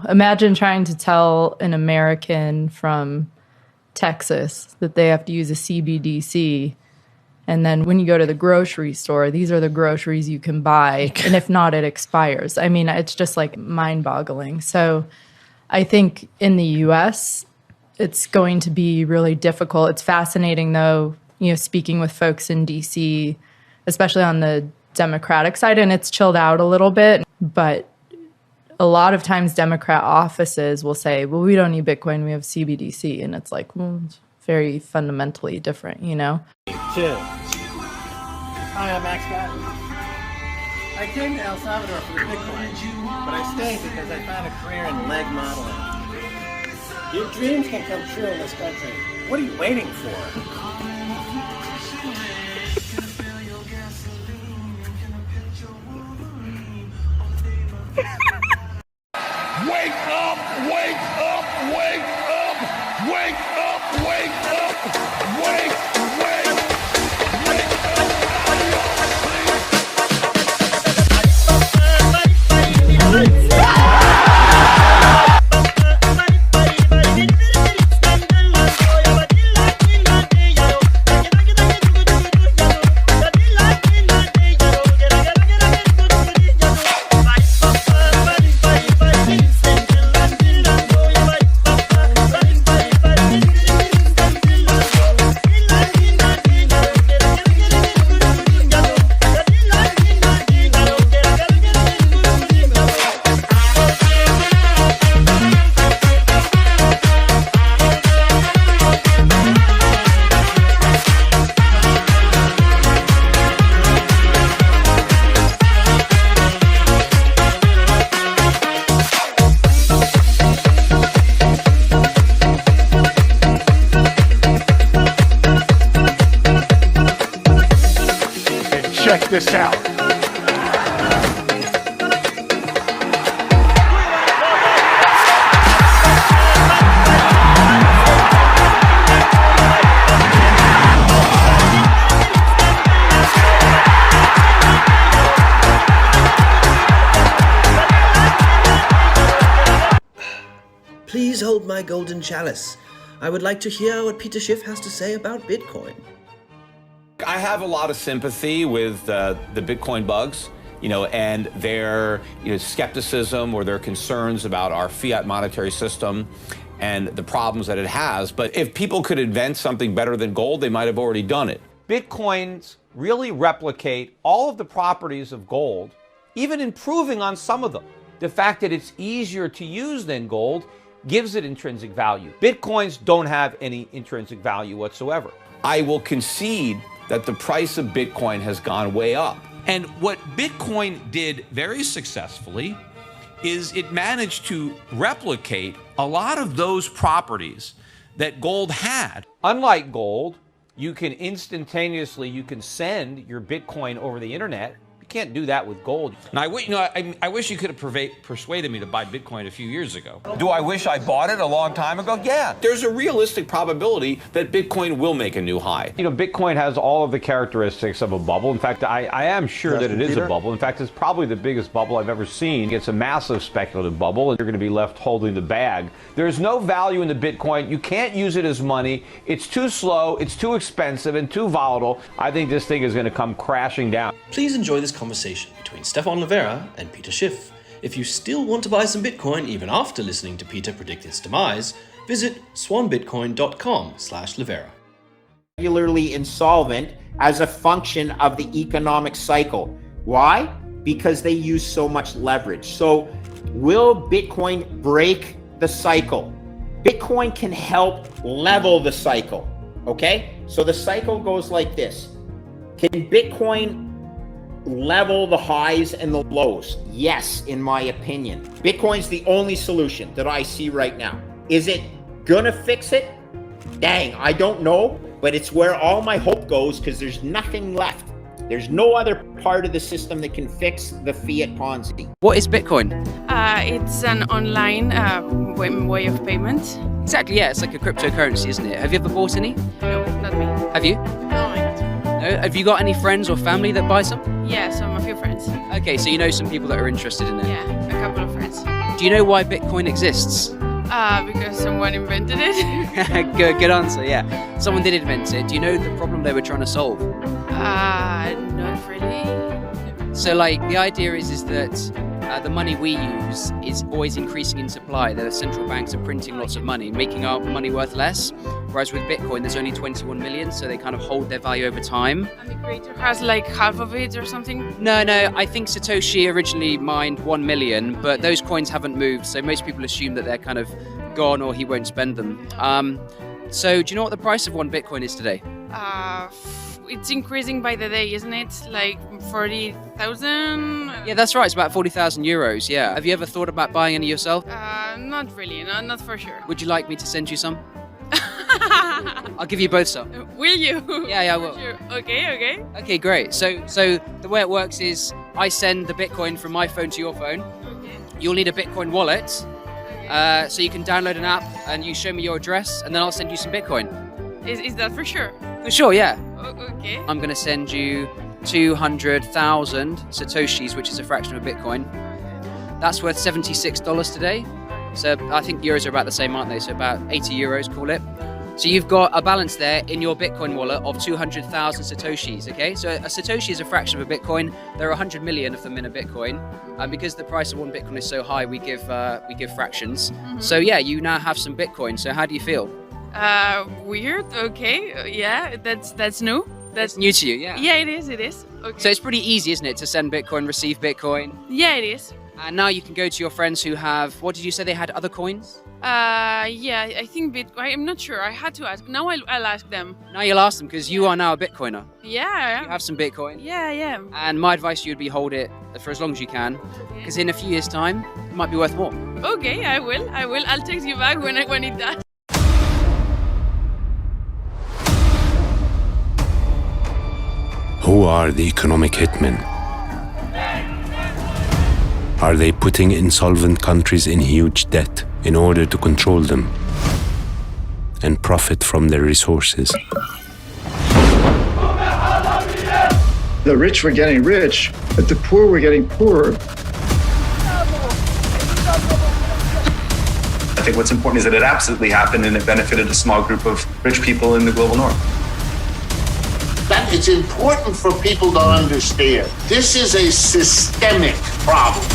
Imagine trying to tell an American from Texas that they have to use a CBDC. And then when you go to the grocery store, these are the groceries you can buy. And if not, it expires. I mean, it's just like mind-boggling. So I think in the US, it's going to be really difficult. It's fascinating, though, speaking with folks in DC, especially on the Democratic side, and it's chilled out a little bit. But a lot of times Democrat offices will say, well, we don't need Bitcoin, we have CBDC. And it's like, well, it's very fundamentally different, Chill. Hi, I'm Max Keiser. I came to El Salvador for the Bitcoin, but I stayed because I found a career in leg modeling. Your dreams can come true in this country. What are you waiting for? Wake up, wake up, wake up, wake up, wake up, wake, wake, wake check this out. Please hold my golden chalice. I would like to hear what Peter Schiff has to say about Bitcoin. I have a lot of sympathy with the Bitcoin bugs, and their skepticism or their concerns about our fiat monetary system and the problems that it has. But if people could invent something better than gold, they might have already done it. Bitcoins really replicate all of the properties of gold, even improving on some of them. The fact that it's easier to use than gold gives it intrinsic value. Bitcoins don't have any intrinsic value whatsoever. I will concede that the price of Bitcoin has gone way up. And what Bitcoin did very successfully is it managed to replicate a lot of those properties that gold had. Unlike gold, you can send your Bitcoin over the internet. You can't do that with gold. Now, I wish you could have persuaded me to buy Bitcoin a few years ago. Do I wish I bought it a long time ago? Yeah. There's a realistic probability that Bitcoin will make a new high. Bitcoin has all of the characteristics of a bubble. In fact, I am sure that it is a bubble. In fact, it's probably the biggest bubble I've ever seen. It's a massive speculative bubble, and you're going to be left holding the bag. There's no value in the Bitcoin. You can't use it as money. It's too slow, it's too expensive, and too volatile. I think this thing is going to come crashing down. Please enjoy this conversation between Stefan Livera and Peter Schiff. If you still want to buy some Bitcoin even after listening to Peter predict its demise, visit swanbitcoin.com/Livera. Regularly insolvent as a function of the economic cycle. Why? Because they use so much leverage. So will Bitcoin break the cycle? Bitcoin can help level the cycle, okay? So the cycle goes like this. Can Bitcoin level the highs and the lows? Yes, in my opinion. Bitcoin's the only solution that I see right now. Is it gonna fix it? Dang, I don't know, but it's where all my hope goes because there's nothing left. There's no other part of the system that can fix the fiat Ponzi. What is Bitcoin? It's an online way of payment. Exactly, yeah, it's like a cryptocurrency, isn't it? Have you ever bought any? No, not me. Have you? No, No? Have you got any friends or family that buy some? yeah, some a few friends. Okay, so you know some people that are interested in it. Yeah, a couple of friends. Do you know why Bitcoin exists? Because someone invented it. Good answer, yeah. Someone did invent it. Do you know the problem they were trying to solve? Not really. So, like, the idea is that the money we use is always increasing in supply. The central banks are printing lots of money, making our money worth less. Whereas with Bitcoin, there's only 21 million, so they kind of hold their value over time. And the creator has like half of it or something? No, I think Satoshi originally mined 1 million, but those coins haven't moved, so most people assume that they're kind of gone or he won't spend them. So do you know what the price of one Bitcoin is today? It's increasing by the day, isn't it? Like 40,000? Yeah, that's right. It's about 40,000 euros, yeah. Have you ever thought about buying any yourself? Not really, not for sure. Would you like me to send you some? I'll give you both some. Will you? Yeah, I will. Sure. Okay. Okay, great. So the way it works is I send the Bitcoin from my phone to your phone. Okay. You'll need a Bitcoin wallet. So you can download an app and you show me your address and then I'll send you some Bitcoin. Is that for sure? For sure, yeah. Okay. I'm going to send you 200,000 Satoshis, which is a fraction of a Bitcoin. That's worth $76 today. So I think euros are about the same, aren't they? So about 80 euros, call it. So you've got a balance there in your Bitcoin wallet of 200,000 Satoshis, okay? So a Satoshi is a fraction of a Bitcoin. There are 100 million of them in a Bitcoin. And because the price of one Bitcoin is so high, we give fractions. Mm-hmm. So yeah, you now have some Bitcoin. So how do you feel? Weird. Okay. Yeah, that's new. That's new to you, yeah. Yeah, it is. Okay. So it's pretty easy, isn't it, to send Bitcoin, receive Bitcoin? Yeah, it is. And now you can go to your friends who have, what did you say they had, other coins? Yeah, I think Bitcoin. I'm not sure. I had to ask. Now I'll ask them. Now you'll ask them because you are now a Bitcoiner. Yeah. You have some Bitcoin. Yeah. And my advice to you would be hold it for as long as you can, because in a few years' time, it might be worth more. Okay, I will. I'll text you back when it does. Who are the economic hitmen? Are they putting insolvent countries in huge debt in order to control them and profit from their resources? The rich were getting rich, but the poor were getting poorer. I think what's important is that it absolutely happened and it benefited a small group of rich people in the global north. That it's important for people to understand. This is a systemic problem.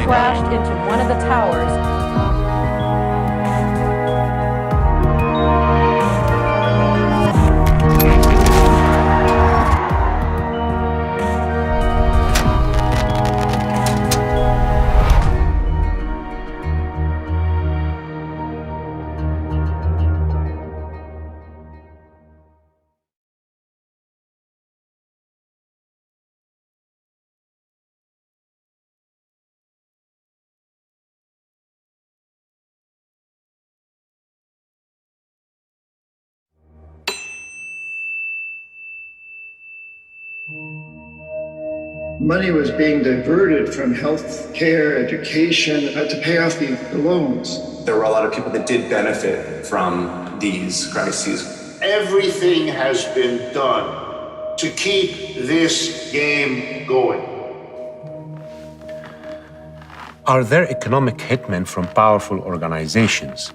Crashed into one of the towers. Money was being diverted from health care, education, to pay off the loans. There were a lot of people that did benefit from these crises. Everything has been done to keep this game going. Are there economic hitmen from powerful organizations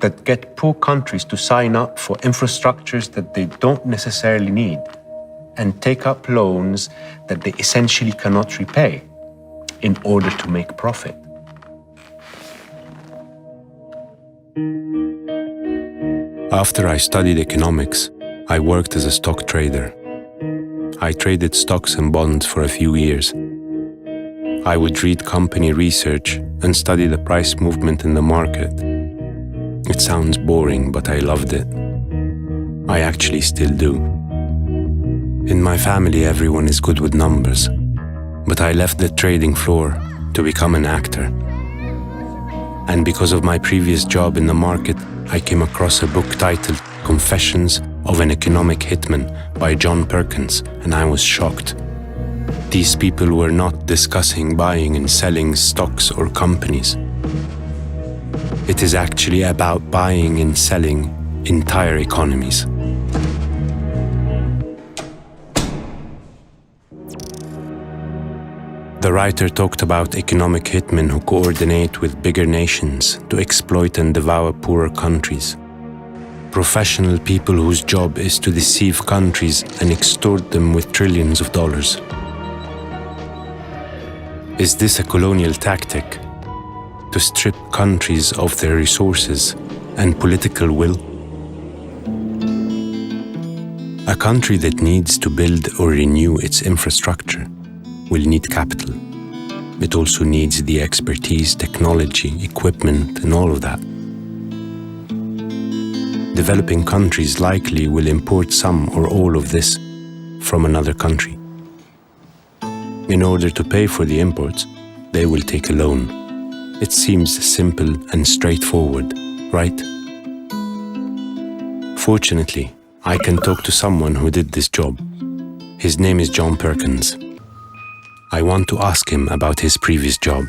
that get poor countries to sign up for infrastructures that they don't necessarily need and take up loans that they essentially cannot repay in order to make profit? After I studied economics, I worked as a stock trader. I traded stocks and bonds for a few years. I would read company research and study the price movement in the market. It sounds boring, but I loved it. I actually still do. In my family, everyone is good with numbers, but I left the trading floor to become an actor. And because of my previous job in the market, I came across a book titled Confessions of an Economic Hitman by John Perkins, and I was shocked. These people were not discussing buying and selling stocks or companies. It is actually about buying and selling entire economies. The writer talked about economic hitmen who coordinate with bigger nations to exploit and devour poorer countries. Professional people whose job is to deceive countries and extort them with trillions of dollars. Is this a colonial tactic? To strip countries of their resources and political will? A country that needs to build or renew its infrastructure will need capital. It also needs the expertise, technology, equipment, and all of that. Developing countries likely will import some or all of this from another country. In order to pay for the imports, they will take a loan. It seems simple and straightforward, right? Fortunately, I can talk to someone who did this job. His name is John Perkins. I want to ask him about his previous job.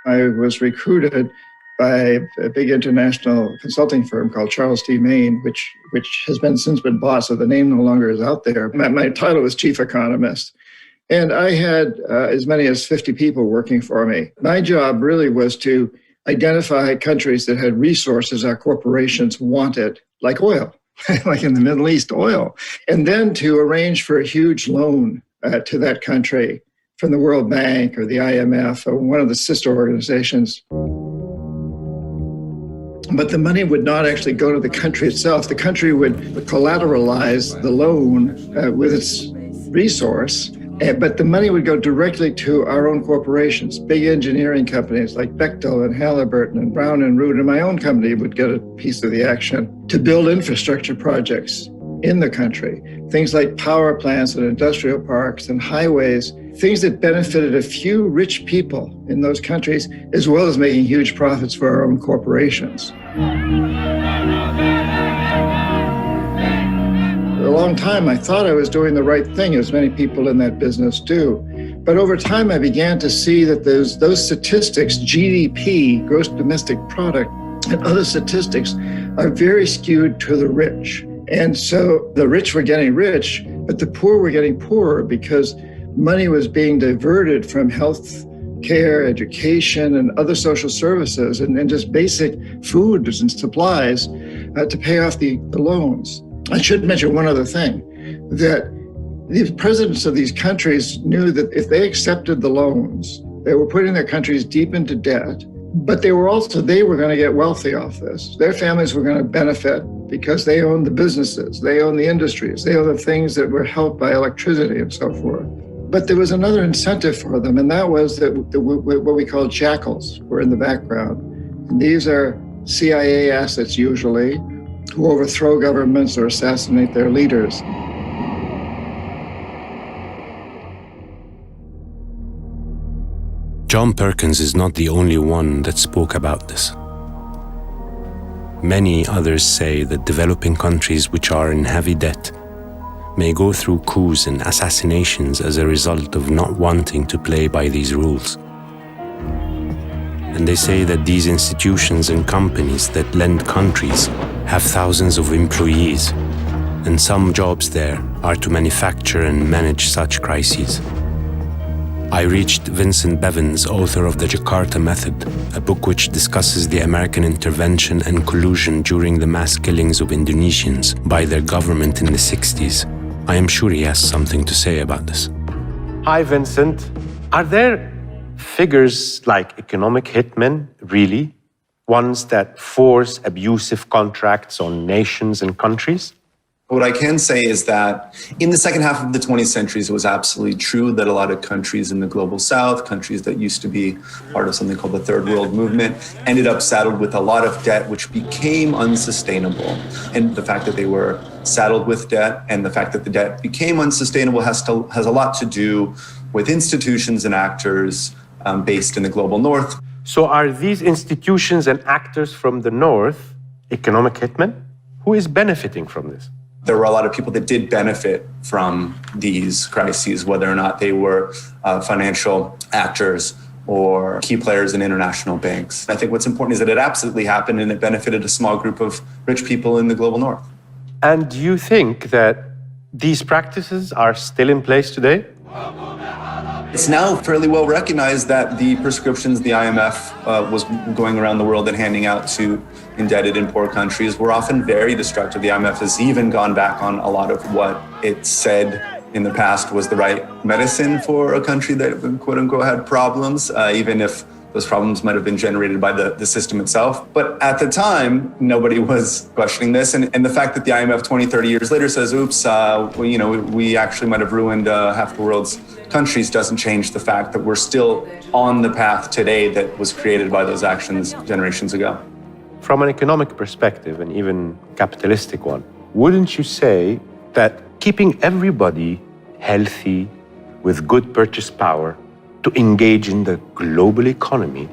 I was recruited by a big international consulting firm called Charles T. Main, which has since been bought, so the name no longer is out there. My title was chief economist. And I had as many as 50 people working for me. My job really was to identify countries that had resources our corporations wanted, like oil, like in the Middle East, oil, and then to arrange for a huge loan to that country from the World Bank or the IMF or one of the sister organizations. But the money would not actually go to the country itself. The country would collateralize the loan with its resource, but the money would go directly to our own corporations, big engineering companies like Bechtel and Halliburton and Brown and Root, and my own company would get a piece of the action to build infrastructure projects in the country. Things like power plants and industrial parks and highways, things that benefited a few rich people in those countries, as well as making huge profits for our own corporations. For a long time, I thought I was doing the right thing, as many people in that business do. But over time, I began to see that those statistics, GDP, gross domestic product, and other statistics are very skewed to the rich. And so the rich were getting rich, but the poor were getting poorer because money was being diverted from health care, education, and other social services, and just basic foods and supplies to pay off the loans. I should mention one other thing, that the presidents of these countries knew that if they accepted the loans, they were putting their countries deep into debt, but they were going to get wealthy off this. Their families were going to benefit because they owned the businesses, they owned the industries, they owned the things that were helped by electricity and so forth. But there was another incentive for them, and that was that what we call jackals were in the background. And these are CIA assets usually, who overthrow governments or assassinate their leaders. John Perkins is not the only one that spoke about this. Many others say that developing countries which are in heavy debt may go through coups and assassinations as a result of not wanting to play by these rules. And they say that these institutions and companies that lend countries have thousands of employees, and some jobs there are to manufacture and manage such crises. I reached Vincent Bevins, author of The Jakarta Method, a book which discusses the American intervention and collusion during the mass killings of Indonesians by their government in the 60s. I am sure he has something to say about this. Hi, Vincent. Are there figures like economic hitmen, really? Ones that force abusive contracts on nations and countries? What I can say is that in the second half of the 20th century, it was absolutely true that a lot of countries in the global south, countries that used to be part of something called the Third World Movement, ended up saddled with a lot of debt, which became unsustainable. And the fact that they were saddled with debt and the fact that the debt became unsustainable has a lot to do with institutions and actors based in the global north. So are these institutions and actors from the north economic hitmen? Who is benefiting from this? There were a lot of people that did benefit from these crises, whether or not they were financial actors or key players in international banks. I think what's important is that it absolutely happened and it benefited a small group of rich people in the global north. And do you think that these practices are still in place today? It's now fairly well recognized that the prescriptions the IMF was going around the world and handing out to indebted and poor countries were often very destructive. The IMF has even gone back on a lot of what it said in the past was the right medicine for a country that, quote unquote, had problems, even if those problems might have been generated by the system itself. But at the time, nobody was questioning this. And the fact that the IMF 20, 30 years later says, oops, we actually might have ruined half the world's countries doesn't change the fact that we're still on the path today that was created by those actions generations ago. From an economic perspective, and even capitalistic one, wouldn't you say that keeping everybody healthy with good purchase power to engage in the global economy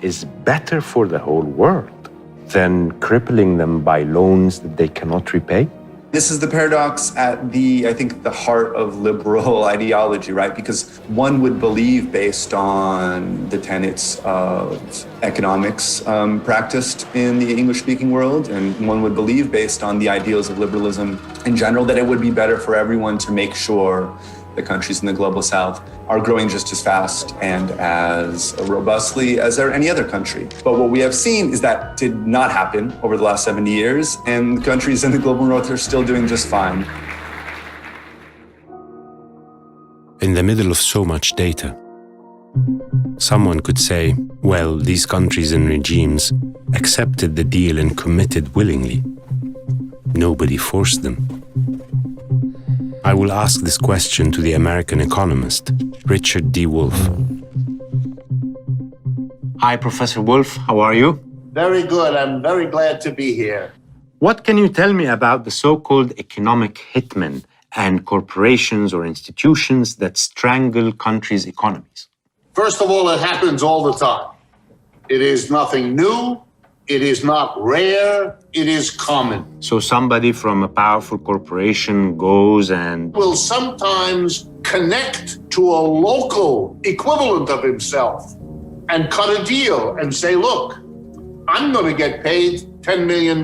is better for the whole world than crippling them by loans that they cannot repay? This is the paradox at I think, the heart of liberal ideology, right? Because one would believe, based on the tenets of economics practiced in the English-speaking world, and one would believe, based on the ideals of liberalism in general, that it would be better for everyone to make sure the countries in the global south are growing just as fast and as robustly as any other country. But what we have seen is that did not happen over the last 70 years, and countries in the global north are still doing just fine. In the middle of so much data, someone could say, well, these countries and regimes accepted the deal and committed willingly. Nobody forced them. I will ask this question to the American economist, Richard D. Wolff. Hi, Professor Wolff. How are you? Very good. I'm very glad to be here. What can you tell me about the so-called economic hitmen and corporations or institutions that strangle countries' economies? First of all, it happens all the time. It is nothing new. It is not rare. It is common. So somebody from a powerful corporation goes and will sometimes connect to a local equivalent of himself and cut a deal and say, look, I'm going to get paid $10 million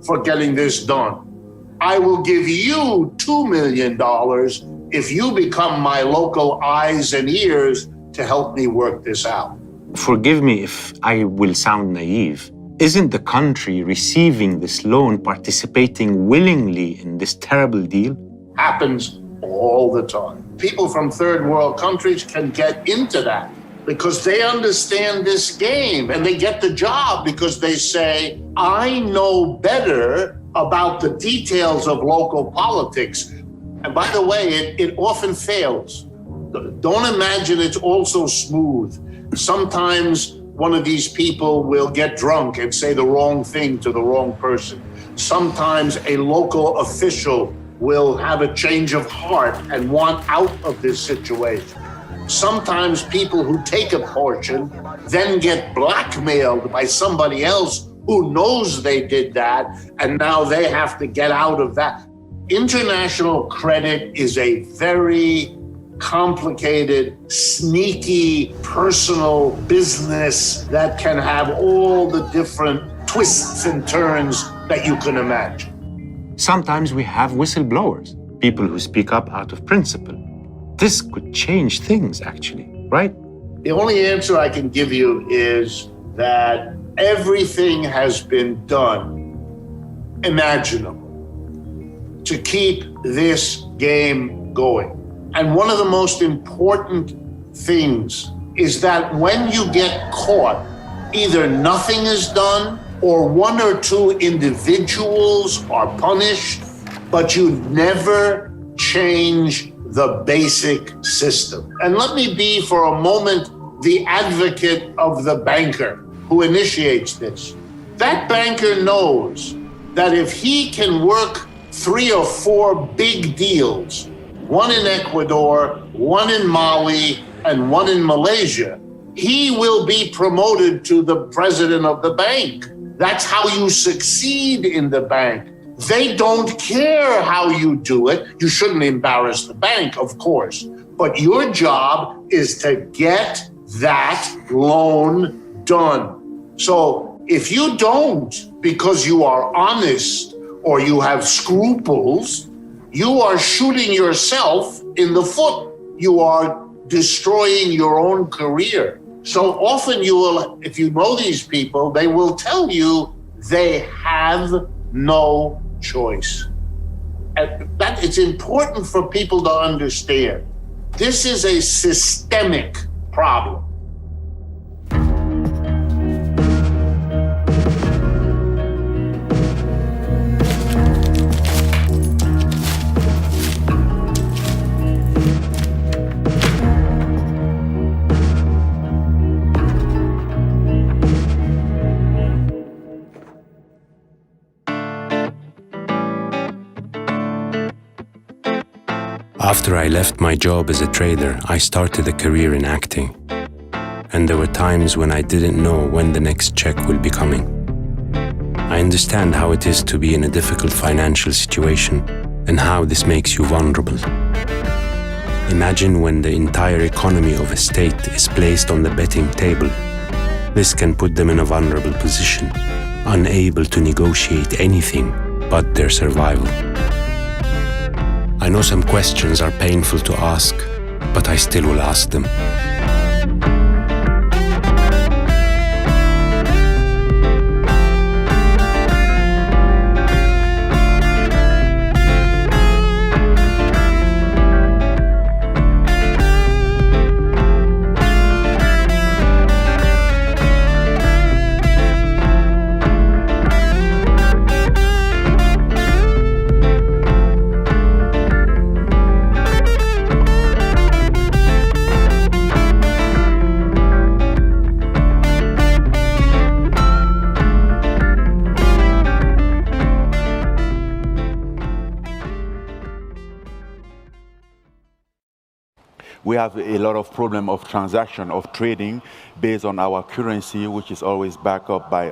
for getting this done. I will give you $2 million if you become my local eyes and ears to help me work this out. Forgive me if I will sound naive. Isn't the country receiving this loan participating willingly in this terrible deal? Happens all the time. People from third world countries can get into that because they understand this game, and they get the job because they say, I know better about the details of local politics. And by the way, it often fails. Don't imagine it's all so smooth. Sometimes one of these people will get drunk and say the wrong thing to the wrong person. Sometimes a local official will have a change of heart and want out of this situation. Sometimes people who take a portion then get blackmailed by somebody else who knows they did that, and now they have to get out of that. International credit is a very complicated, sneaky, personal business that can have all the different twists and turns that you can imagine. Sometimes we have whistleblowers, people who speak up out of principle. This could change things, actually, right? The only answer I can give you is that everything has been done imaginable to keep this game going. And one of the most important things is that when you get caught, either nothing is done or one or two individuals are punished, but you never change the basic system. And let me be for a moment the advocate of the banker who initiates this. That banker knows that if he can work 3 or 4 big deals, one in Ecuador, one in Mali, and one in Malaysia, he will be promoted to the president of the bank. That's how you succeed in the bank. They don't care how you do it. You shouldn't embarrass the bank, of course. But your job is to get that loan done. So if you don't, because you are honest or you have scruples, you are shooting yourself in the foot. You are destroying your own career. So often you will, if you know these people, they will tell you they have no choice. And that it's important for people to understand. This is a systemic problem. After I left my job as a trader, I started a career in acting. And there were times when I didn't know when the next check will be coming. I understand how it is to be in a difficult financial situation and how this makes you vulnerable. Imagine when the entire economy of a state is placed on the betting table. This can put them in a vulnerable position, unable to negotiate anything but their survival. I know some questions are painful to ask, but I still will ask them. We have a lot of problem of transaction, of trading based on our currency, which is always backed up by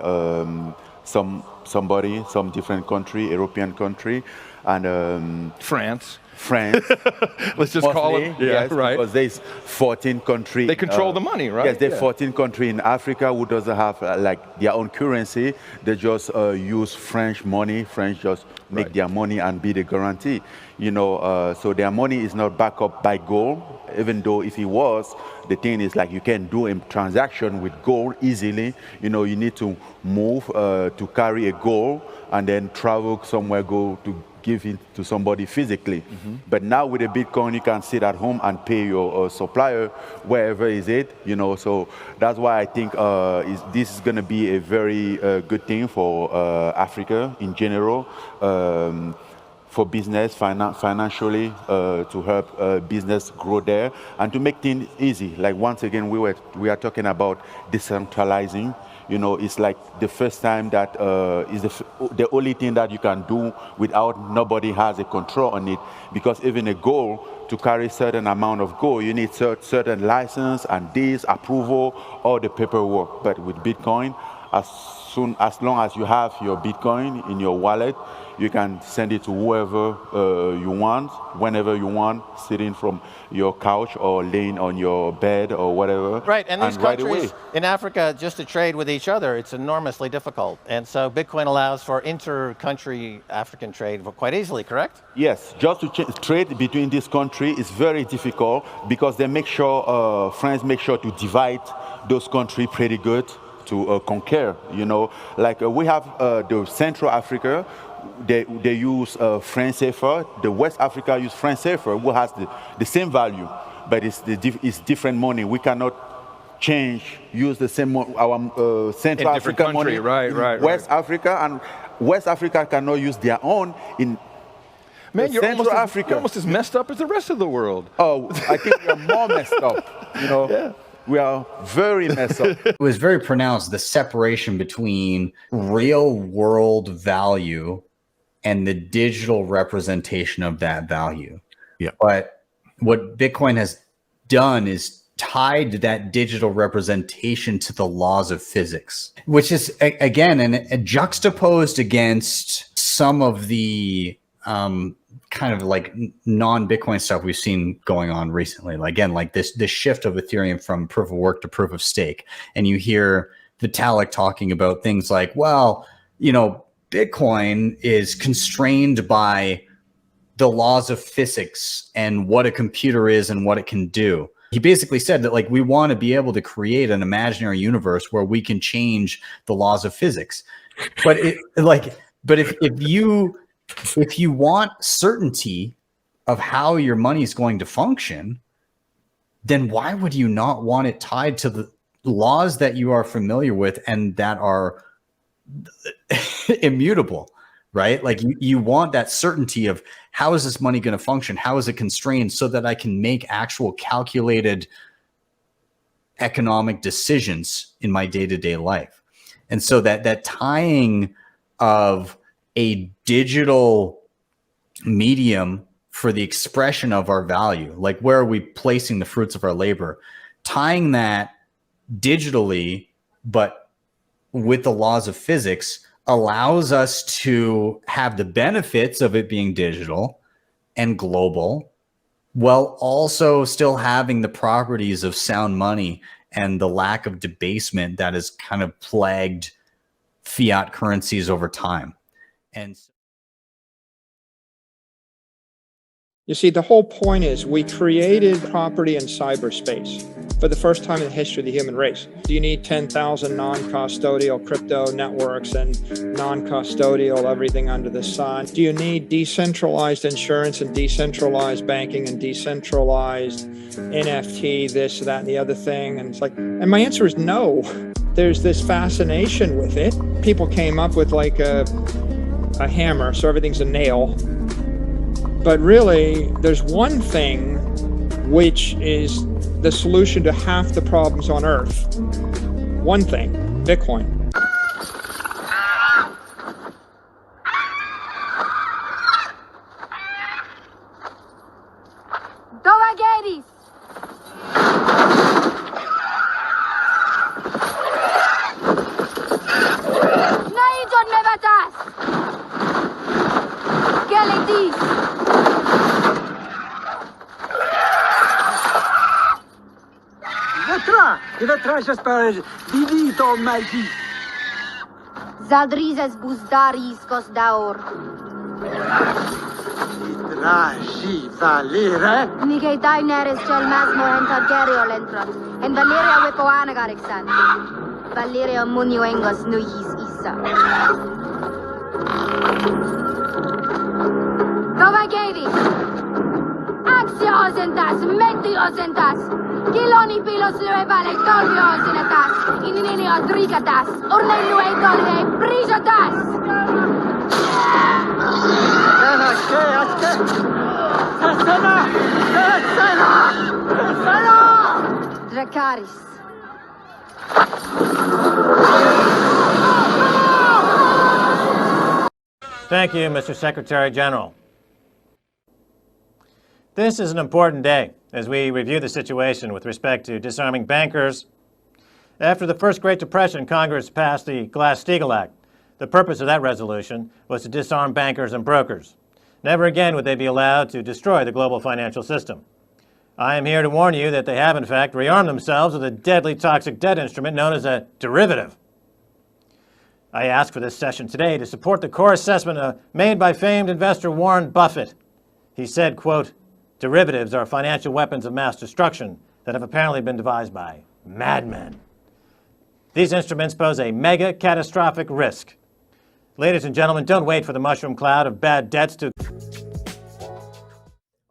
somebody, some different country, European country, and France. Let's just call it, yes, right. Because there's 14 countries. They control the money, right? Yes, there's 14 countries in Africa who doesn't have like their own currency. They just use French money. French just make their money and be the guarantee. You know, so their money is not backed up by gold, even though if it was, the thing is like you can do a transaction with gold easily. You know, you need to move to carry a gold and then travel somewhere, go to give it to somebody physically. But now with a Bitcoin, you can sit at home and pay your supplier wherever is it, you know. So that's why I think this is going to be a very good thing for Africa in general, for business, financially, to help business grow there and to make things easy. Like once again, we are talking about decentralizing. You know, it's like the first time that is the only thing that you can do without nobody has a control on it. Because even a goal, to carry certain amount of gold, you need certain license and this approval, all the paperwork. But with Bitcoin, as long as you have your Bitcoin in your wallet, you can send it to whoever you want, whenever you want, sitting from your couch or laying on your bed or whatever. Right, and these right countries away. in Africa, just to trade with each other, it's enormously difficult. And so Bitcoin allows for inter-country African trade quite easily, correct? Yes, just to trade between this country is very difficult because they make sure, France make sure to divide those countries pretty good to conquer, you know. Like we have the Central Africa, they use franc CFA. The West Africa use franc CFA, who has the same value, but it's different money. We cannot use the same our Central Africa money. Right. West Africa, and West Africa cannot use their own in. Man, you're Central Africa. You're almost as messed up as the rest of the world. Oh, I think we're more messed up. You know. Yeah. We are very messed up. It was very pronounced, the separation between real world value and the digital representation of that value. Yeah. But what Bitcoin has done is tied that digital representation to the laws of physics, which is, again, juxtaposed against some of the kind of like non-Bitcoin stuff we've seen going on recently. Again, like this shift of Ethereum from proof of work to proof of stake. And you hear Vitalik talking about things like, well, you know, Bitcoin is constrained by the laws of physics and what a computer is and what it can do. He basically said that, like, we want to be able to create an imaginary universe where we can change the laws of physics. But if you want certainty of how your money is going to function, then why would you not want it tied to the laws that you are familiar with and that are immutable, right? Like you want that certainty of how is this money going to function? How is it constrained so that I can make actual calculated economic decisions in my day-to-day life? And so that tying of a digital medium for the expression of our value, like where are we placing the fruits of our labor, tying that digitally, but with the laws of physics, allows us to have the benefits of it being digital and global, while also still having the properties of sound money and the lack of debasement that has kind of plagued fiat currencies over time. And you see, the whole point is we created property in cyberspace for the first time in the history of the human race. Do you need 10,000 non-custodial crypto networks and non-custodial everything under the sun? Do you need decentralized insurance and decentralized banking and decentralized NFT, this, that, and the other thing? And it's like, and my answer is no. There's this fascination with it. People came up with like a hammer, so everything's a nail. But really, there's one thing which is the solution to half the problems on Earth. One thing, Bitcoin. Dovageris! Naijon me batas! Geletis! Zaldrizes buzdariscos daor. Traži Valera. Nigei daineres cel masmo en targerio lentron. En Valeria wepoana garexan. Valeria munioengos nuis isa. Novagedi. Axiosentas, mentiosentas. Kiloni pilos levale tolviosenetas. Inini odrigatas. Orlenu e dolge brijotas. Dracaris. Thank you, Mr. Secretary General. This is an important day as we review the situation with respect to disarming bankers. After the first Great Depression, Congress passed the Glass-Steagall Act. The purpose of that resolution was to disarm bankers and brokers. Never again would they be allowed to destroy the global financial system. I am here to warn you that they have, in fact, rearmed themselves with a deadly toxic debt instrument known as a derivative. I ask for this session today to support the core assessment made by famed investor Warren Buffett. He said, quote, "Derivatives are financial weapons of mass destruction that have apparently been devised by madmen. These instruments pose a mega catastrophic risk." Ladies and gentlemen, don't wait for the mushroom cloud of bad debts to...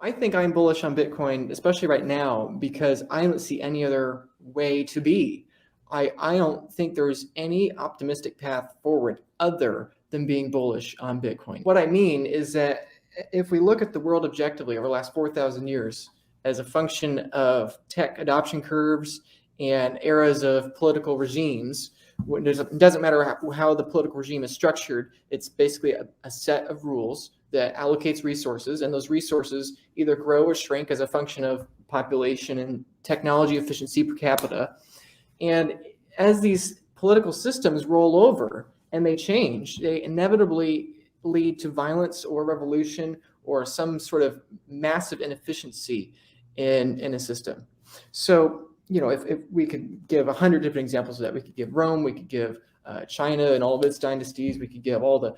I think I'm bullish on Bitcoin, especially right now, because I don't see any other way to be. I don't think there's any optimistic path forward other than being bullish on Bitcoin. What I mean is that if we look at the world objectively over the last 4,000 years as a function of tech adoption curves and eras of political regimes, it doesn't matter how the political regime is structured, it's basically a set of rules that allocates resources, and those resources either grow or shrink as a function of population and technology efficiency per capita. And as these political systems roll over and they change, they inevitably lead to violence or revolution or some sort of massive inefficiency in a system. So, if we could give 100 different examples of that, we could give Rome, we could give China and all of its dynasties, we could give all the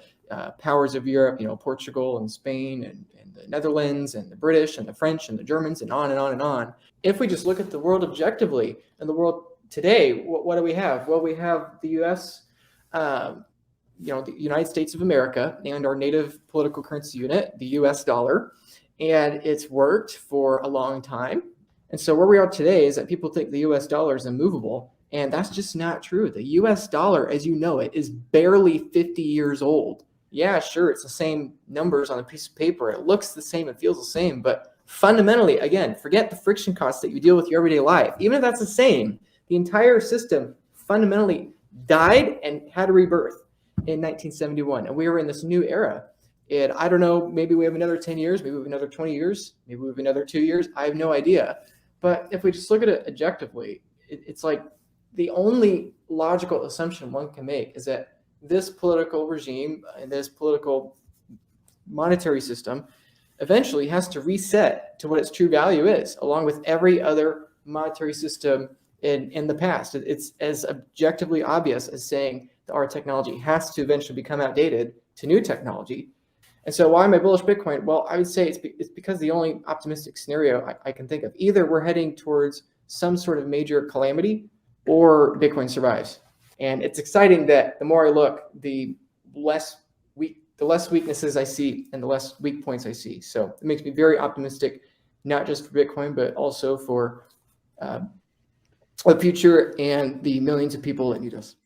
powers of Europe, Portugal and Spain and the Netherlands and the British and the French and the Germans and on and on and on. If we just look at the world objectively and the world today, what do we have? Well, we have the U.S., the United States of America, and our native political currency unit, the U.S. dollar, and it's worked for a long time. And so where we are today is that people think the U.S. dollar is immovable, and that's just not true. The U.S. dollar, as you know it, is barely 50 years old. Yeah, sure, it's the same numbers on a piece of paper. It looks the same, it feels the same, but fundamentally, again, forget the friction costs that you deal with your everyday life. Even if that's the same, the entire system fundamentally died and had a rebirth in 1971, and we were in this new era. And I don't know, maybe we have another 10 years, maybe we have another 20 years, maybe we have another 2 years. I have no idea. But if we just look at it objectively, it's like the only logical assumption one can make is that this political regime and this political monetary system eventually has to reset to what its true value is, along with every other monetary system in the past. It's as objectively obvious as saying that our technology has to eventually become outdated to new technology. And so why am I bullish Bitcoin? Well, I would say it's because the only optimistic scenario I can think of. Either we're heading towards some sort of major calamity or Bitcoin survives. And it's exciting that the more I look, the less weaknesses I see and the less weak points I see. So it makes me very optimistic, not just for Bitcoin, but also for the future and the millions of people that need us.